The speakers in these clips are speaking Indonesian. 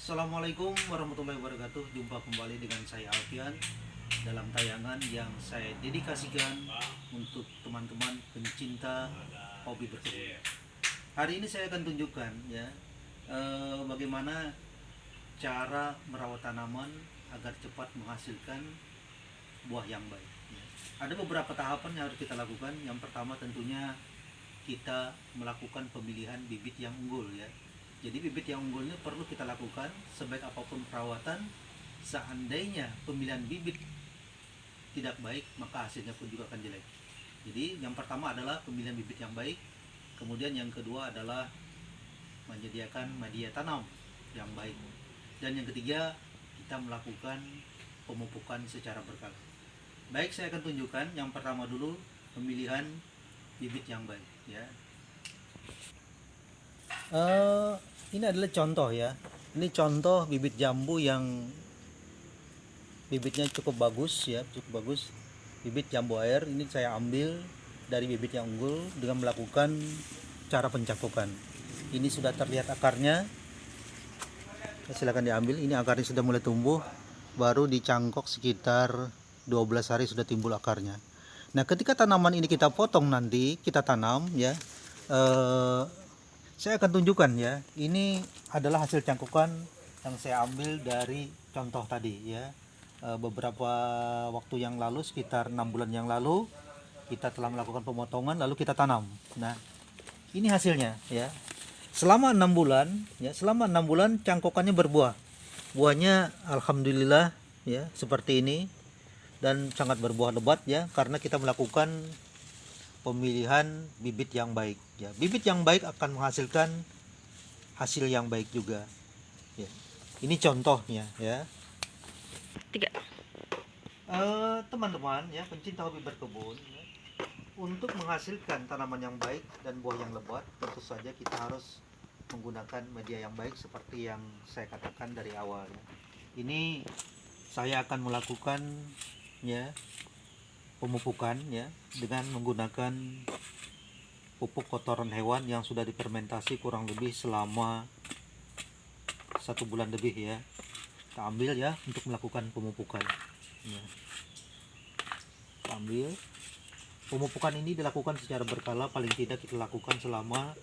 Assalamualaikum warahmatullahi wabarakatuh. Jumpa kembali dengan saya Alfian dalam tayangan yang saya dedikasikan untuk teman-teman pencinta hobi berkebun. Hari ini saya akan tunjukkan ya bagaimana cara merawat tanaman agar cepat menghasilkan buah yang baik. Ada beberapa tahapan yang harus kita lakukan. Yang pertama tentunya kita melakukan pemilihan bibit yang unggul ya. Jadi bibit yang unggul ini perlu kita lakukan sebaik apapun perawatan. Seandainya pemilihan bibit tidak baik, maka hasilnya pun juga akan jelek. Jadi yang pertama adalah pemilihan bibit yang baik. Kemudian yang kedua adalah menyediakan media tanam yang baik. Dan yang ketiga, kita melakukan pemupukan secara berkala. Baik, saya akan tunjukkan yang pertama dulu, pemilihan bibit yang baik ya. Ini adalah contoh ya. Ini contoh bibit jambu yang bibitnya cukup bagus ya, cukup bagus. Bibit jambu air ini saya ambil dari bibit yang unggul dengan melakukan cara pencangkukan. Ini sudah terlihat akarnya. Silakan diambil. Ini akarnya sudah mulai tumbuh, baru dicangkok sekitar 12 hari sudah timbul akarnya. Nah, ketika tanaman ini kita potong nanti, kita tanam ya. Saya akan tunjukkan ya. Ini adalah hasil cangkukan yang saya ambil dari contoh tadi ya. Beberapa waktu yang lalu, sekitar 6 bulan yang lalu, kita telah melakukan pemotongan lalu kita tanam. Nah, ini hasilnya ya. Selama 6 bulan ya, selama 6 bulan cangkukannya berbuah. Buahnya alhamdulillah ya seperti ini dan sangat berbuah lebat ya, karena kita melakukan pemilihan bibit yang baik ya. Bibit yang baik akan menghasilkan hasil yang baik juga ya. Ini contohnya ya. Teman-teman ya, pencinta hobi berkebun ya, untuk menghasilkan tanaman yang baik dan buah yang lebat, tentu saja kita harus menggunakan media yang baik seperti yang saya katakan dari awal ya. Ini saya akan melakukan ya pemupukan ya dengan menggunakan pupuk kotoran hewan yang sudah difermentasi kurang lebih selama 1 bulan lebih ya. Kita ambil ya untuk melakukan pemupukan ya. Kita ambil. Pemupukan ini dilakukan secara berkala, paling tidak kita lakukan selama,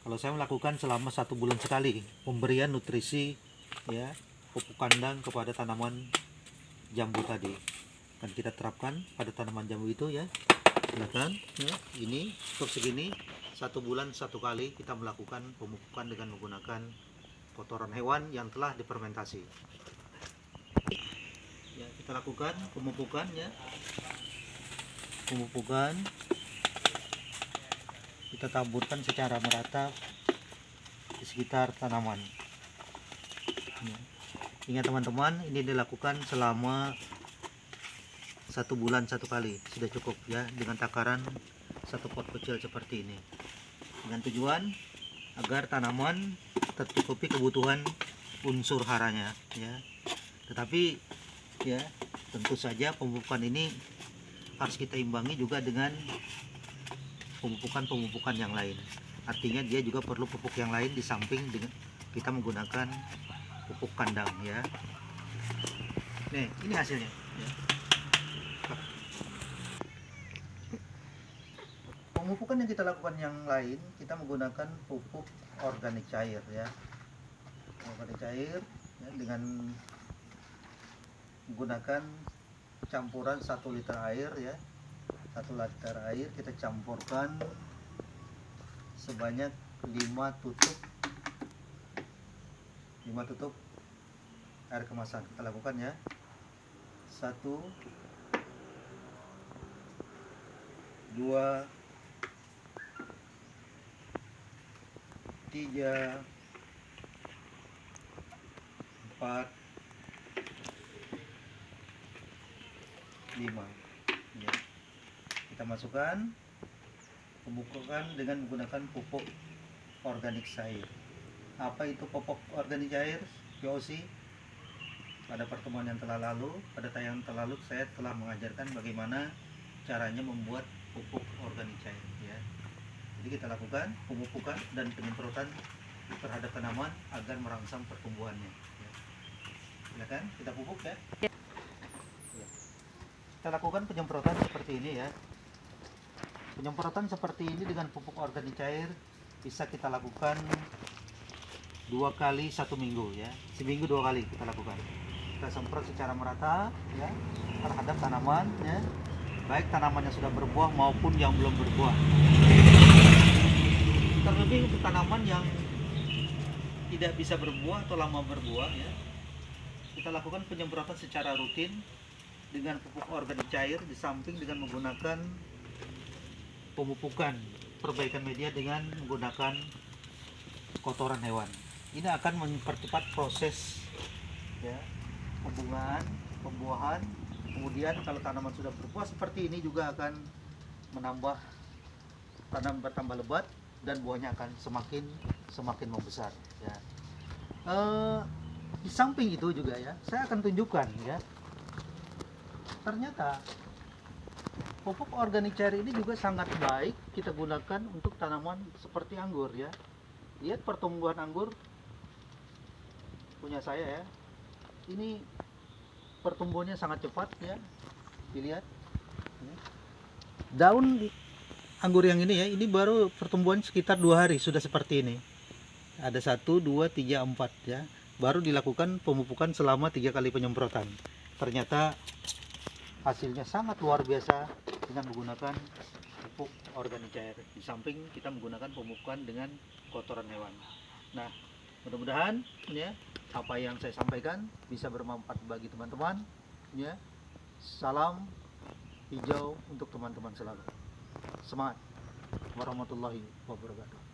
kalau saya melakukan selama 1 bulan sekali, pemberian nutrisi ya, pupuk kandang kepada tanaman jambu tadi akan kita terapkan pada tanaman jambu itu ya. Silakan ya. Ini untuk segini 1 bulan 1 kali kita melakukan pemupukan dengan menggunakan kotoran hewan yang telah difermentasi ya. Kita lakukan pemupukan ya, pemupukan kita taburkan secara merata di sekitar tanaman ya. Ingat teman-teman, ini dilakukan selama 1 bulan 1 kali sudah cukup ya, dengan takaran 1 pot kecil seperti ini, dengan tujuan agar tanaman tercukupi kebutuhan unsur haranya ya. Tetapi ya tentu saja pemupukan ini harus kita imbangi juga dengan pemupukan yang lain. Artinya dia juga perlu pupuk yang lain di samping dengan kita menggunakan pupuk kandang ya. Nih, ini hasilnya ya. Pemupukan yang kita lakukan yang lain, kita menggunakan pupuk organik cair ya. Organik cair ya, dengan menggunakan campuran 1 liter air ya. 1 liter air kita campurkan sebanyak 5 tutup air kemasan. Kita lakukan ya. 1 2 3 4 5 ya. Kita masukkan, pemupukan dengan menggunakan pupuk organik cair. Apa itu pupuk organik cair? POC. Pada pertemuan yang telah lalu, pada tayangan terlalu, saya telah mengajarkan bagaimana caranya membuat pupuk organik cair ya. Jadi kita lakukan pemupukan dan penyemprotan terhadap tanaman agar merangsang pertumbuhannya. Ya. Silakan kita pupuk ya. Ya. Kita lakukan penyemprotan seperti ini ya. Penyemprotan seperti ini dengan pupuk organik cair bisa kita lakukan 2 kali 1 minggu ya. Seminggu 2 kali kita lakukan. Kita semprot secara merata ya terhadap tanaman ya. Baik tanaman yang sudah berbuah maupun yang belum berbuah. Terlebih untuk tanaman yang tidak bisa berbuah atau lama berbuah ya. Kita lakukan penyemprotan secara rutin dengan pupuk organik cair di samping dengan menggunakan pemupukan perbaikan media dengan menggunakan kotoran hewan. Ini akan mempercepat proses ya, pembungaan, pembuahan. Kemudian kalau tanaman sudah berbuah seperti ini juga akan menambah tanam bertambah lebat dan buahnya akan semakin membesar ya. Di samping itu juga ya, saya akan tunjukkan ya. Ternyata pupuk organik cair ini juga sangat baik kita gunakan untuk tanaman seperti anggur ya. Lihat pertumbuhan anggur punya saya ya. Ini pertumbuhannya sangat cepat ya. Dilihat. Daun anggur yang ini ya, ini baru pertumbuhan sekitar 2 hari sudah seperti ini. Ada 1, 2, 3, 4 ya. Baru dilakukan pemupukan selama 3 kali penyemprotan. Ternyata hasilnya sangat luar biasa dengan menggunakan pupuk organik cair. Di samping kita menggunakan pemupukan dengan kotoran hewan. Nah, mudah-mudahan ya apa yang saya sampaikan bisa bermanfaat bagi teman-teman ya. Salam hijau untuk teman-teman selalu. Semangat. Warahmatullahi wabarakatuh.